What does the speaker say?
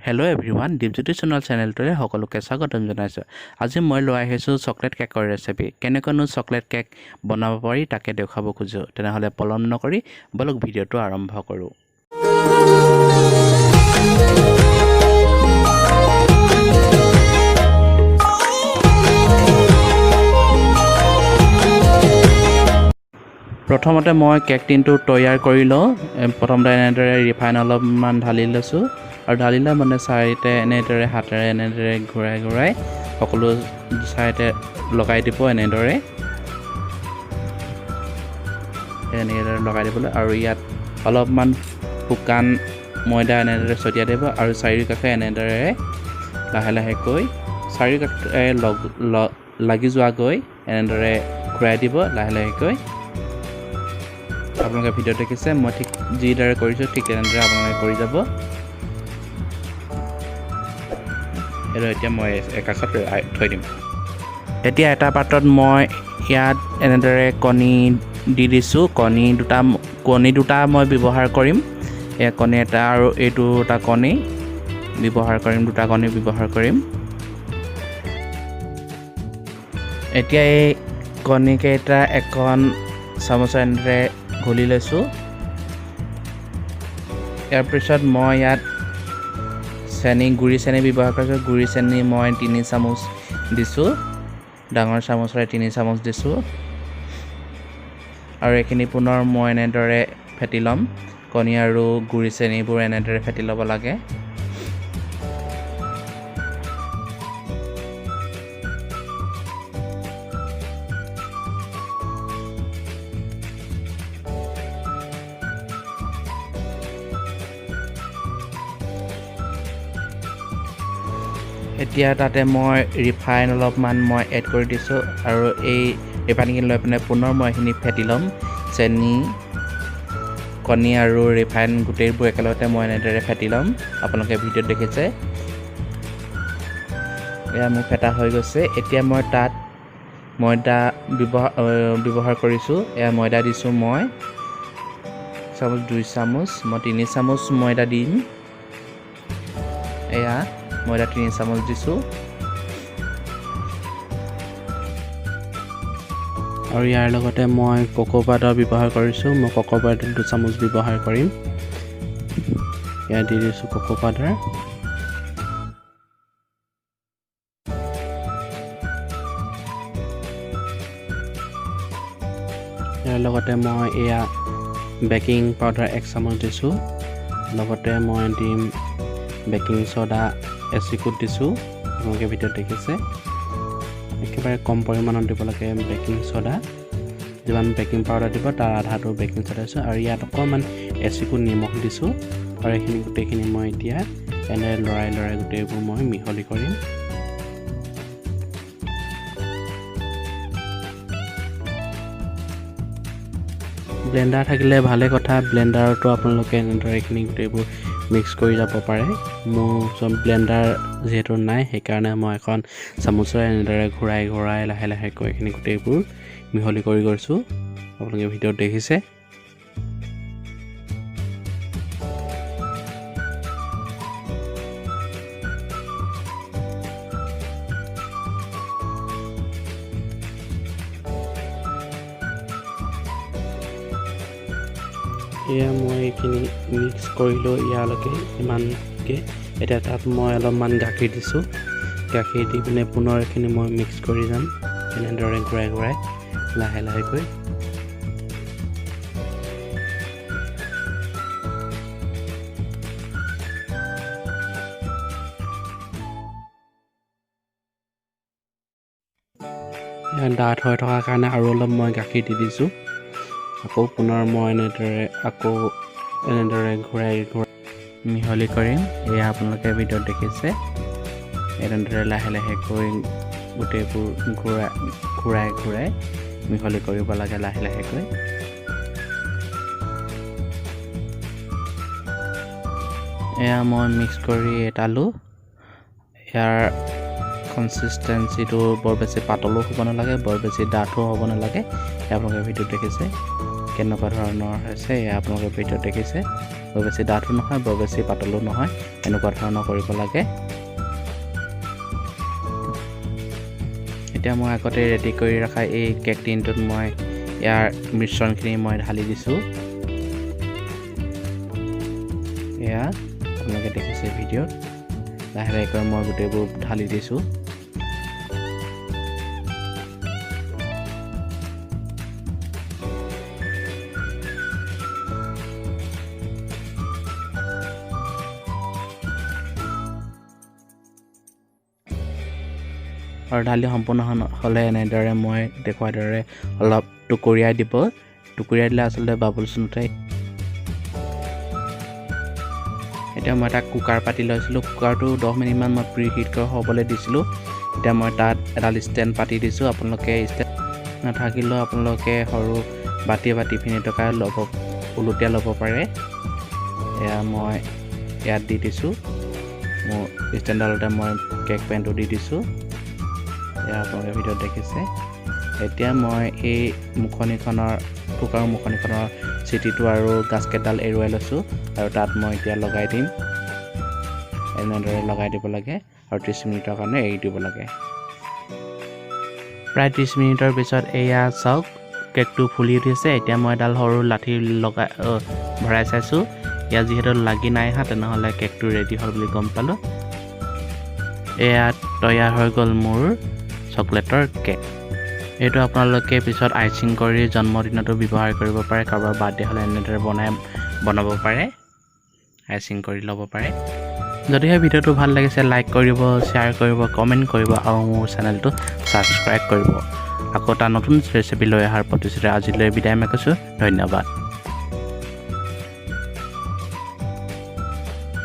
Hello everyone, Dipjyoti channel to সকলোকে স্বাগতম জনাইছো। আজি মই লৈ আহিছো চকলেট কেকৰ ৰেচিপি। কেনেকনো চকলেট কেক বনাব পাৰি তাকে দেখাব খুজো। তেনেহলে পলম নকৰি বলক ভিডিওটো আৰম্ভ কৰো। প্ৰথমতে মই কেক টিনটো তৈয়াৰ কৰি লওঁ। প্ৰথমতে এনেদৰে ৰিফাইন অলপমান ঢালি লৈছো আৰু ঢালিলে মানে চাইতে এনেদৰে হাতেৰে এনেদৰে ঘূৰাই সকলো চাইতে লগাই দিব এনেদৰে লগাই দিবলৈ আৰু ইয়াত অলপমান শুকান ময়দা এনেদৰে ছটিয়াই দিব আৰু চাৰিওকাষে এনেদৰে লাহে চাৰিওকাষে লাগি যোৱাকৈ এনেদৰে ঘূৰাই দিব লাহে আপোনালোকে ভিডিও দেখিছে মই ঠিক যিদৰে কৰিছো ঠিক তেনেদৰে আপোনালোকে কৰি যাব। এতিয়া মই একাষত থৈ দিম। এতিয়া এটা পাত্ৰত মই ইয়াত এনেদৰে কণী দি দিছোঁ। কণী দুটা মই ব্যৱহাৰ কৰিম। এই কণী এটা আৰু এইটো এটা কণী ব্যৱহাৰ কৰিম, দুটা কণী ব্যৱহাৰ কৰিম। এতিয়া এই কণীকেইটা এখন চামুচেৰে এনেদৰে ঘুলি লৈছোঁ। ইয়াৰ পিছত মই ইয়াত গুড়ি চেনি ব্যৱহাৰ কৰিছোঁ। গুড়ি চেনি মই 3 চামুচ দিছোঁ, ডাঙৰ চামুচেৰে 3 চামুচ দিছোঁ আৰু এইখিনি পুনৰ মই এনেদৰে ফেটি ল'ম। কণী আৰু গুড়ি চেনিবোৰ এনেদৰে ফেটি ল'ব লাগে। এতিয়া তাতে মই ৰিফাইন অলপমান মই এড কৰি দিছোঁ আৰু এই ৰিফাইনখিনি লৈ পিনে পুনৰ মই এইখিনি ফেটি ল'ম। চেনি, কণী আৰু ৰিফাইন গোটেইবোৰ একেলগতে মই এনেদৰে ফেটি ল'ম। আপোনালোকে ভিডিঅ'ত দেখিছে। এয়া মোৰ ফেটা হৈ গৈছে। এতিয়া মই তাত ময়দা ব্যৱহাৰ কৰিছোঁ। এয়া ময়দা দিছোঁ মই 2 চামুচ, মই 3 চামুচ ময়দা দিম। এয়া ময়দা 3 চামুচ দিছোঁ আৰু ইয়াৰ লগতে মই কোকো পাউডাৰ ব্যৱহাৰ কৰিছোঁ। মই কোকো পাউডাৰ 2 চামুচ ব্যৱহাৰ কৰিম। ইয়াত দি দিছোঁ কোকো পাউডাৰ। ইয়াৰ লগতে মই এয়া বেকিং পাউডাৰ 1 চামুচ দিছোঁ। লগতে মই দিম বেকিং ছ'ডা এচিকুট দিছোঁ। আপোনালোকে ভিডিঅ'ত দেখিছে। একেবাৰে কম পৰিমাণত দিব লাগে বেকিং ছ'ডা। যিমান বেকিং পাউডাৰ দিব তাৰ আধাটো বেকিং ছ'ডা দিছোঁ আৰু ইয়াত অকণমান এচিকুট নিমখ দিছোঁ আৰু এইখিনি গোটেইখিনি মই এতিয়া এনেদৰে লৰাই গোটেইবোৰ মই মিহলি কৰিম। ব্লেণ্ডাৰ থাকিলে ভালে কথা। ব্লেণ্ডাৰতো আপোনালোকে এনেদৰে এইখিনি গোটেইবোৰ মিক্স কৰি যাব পাৰে। মোৰ ওচৰত ব্লেণ্ডাৰ যিহেতু নাই সেইকাৰণে মই এখন চামুচেৰে এনেদৰে ঘূৰাই লাহেকৈ এইখিনি গোটেইবোৰ মিহলি কৰি গৈছোঁ। আপোনালোকে ভিডিঅ'ত দেখিছে। এয়া মই এইখিনি মিক্স কৰিলোঁ ইয়ালৈকে ইমানকৈ। এতিয়া তাত মই অলপমান গাখীৰ দিছোঁ। গাখীৰ দি পিনে পুনৰ এইখিনি মই মিক্স কৰি যাম এনেদৰে ঘূৰাই লাহেকৈ। ডাঠ হৈ থকাৰ কাৰণে আৰু অলপ মই গাখীৰ দি দিছোঁ। আকৌ পুনৰ মই এনেদৰে ঘূৰাই মিহলি কৰিম। এয়া আপোনালোকে ভিডিঅ'ত দেখিছে। এনেদৰে লাহেকৈ গোটেইবোৰ ঘূৰাই মিহলি কৰিব লাগে লাহেকৈ। এয়া মই মিক্স কৰি এটালোঁ। ইয়াৰ কনচিষ্টেঞ্চিটো বৰ বেছি পাতলো হ'ব নালাগে, বৰ বেছি ডাঠো হ'ব নালাগে। আপোনালোকে ভিডিঅ'ত দেখিছে। কেনেকুৱা ধৰণৰ হৈছে এয়া আপোনালোকে ভিডিঅ'ত দেখিছে বৰ বেছি ডাঠো নহয় বৰ বেছি পাতলো নহয় এনেকুৱা ধৰণৰ কৰিব লাগে এতিয়া মই আগতে ৰেডি কৰি ৰখা এই কেক টিনটোত মই ইয়াৰ মিশ্ৰণখিনি মই ঢালি দিছোঁ এয়া আপোনালোকে দেখিছে ভিডিঅ'ত লাহে লাহেকৈ মই গোটেইবোৰ ঢালি দিছোঁ আৰু ঢালি সম্পূৰ্ণ হ'লে এনেদৰে মই দেখুৱাৰ দৰে অলপ টুকুৰিয়াই দিব টুকুৰিয়াই দিলে আচলতে বাবলছ নুঠে এতিয়া মই এটা কুকাৰ পাতি লৈছিলোঁ কুকাৰটো 10 মিনিটমান মই প্ৰি হিট হ'বলৈ দিছিলোঁ এতিয়া মই তাত এডাল ষ্টেণ্ড পাতি দিছোঁ আপোনালোকে ষ্টেণ্ড নাথাকিলেও আপোনালোকে সৰু বাতি বা টিফিন টকাৰ ওলোটিয়াই ল'ব পাৰে এয়া মই ইয়াত দি দিছোঁ মোৰ ষ্টেণ্ডডালতে মই কেক পেনটো দি দিছোঁ এয়া আপোনালোকে ভিডিঅ'ত দেখিছে এতিয়া মই এই কুকাৰৰ মুখনিখনৰ চিটিটো আৰু গাস্কেটডাল এৰুৱাই লৈছোঁ আৰু তাত মই এতিয়া লগাই দিম এনেদৰে লগাই দিব লাগে আৰু 30 মিনিটৰ কাৰণে এৰি দিব লাগে প্ৰায় 30 মিনিটৰ পিছত এয়া চাওক কেকটো ফুলি উঠিছে এতিয়া মই এডাল সৰু লাঠি ভৰাই চাইছোঁ ইয়াত যিহেতু লাগি নাই হা তেনেহ'লে কেকটো ৰেডি হ'ল বুলি গম পালোঁ এয়া তৈয়াৰ হৈ গ'ল মোৰ চকলেটৰ কেক এইটো আপোনালোকে পিছত আইচিং কৰি জন্মদিনতো ব্যৱহাৰ কৰিব পাৰে কাৰোবাৰ বাৰ্থডে হ'লে এনেদৰে বনাব পাৰে আইচিং কৰি ল'ব পাৰে যদিহে ভিডিঅ'টো ভাল লাগিছে লাইক কৰিব শ্বেয়াৰ কৰিব কমেণ্ট কৰিব আৰু মোৰ চেনেলটো ছাবস্ক্ৰাইব কৰিব আকৌ এটা নতুন ৰেচিপি লৈ অহাৰ প্ৰতিশ্ৰুতি আজিলৈ বিদায় মাগিছোঁ ধন্যবাদ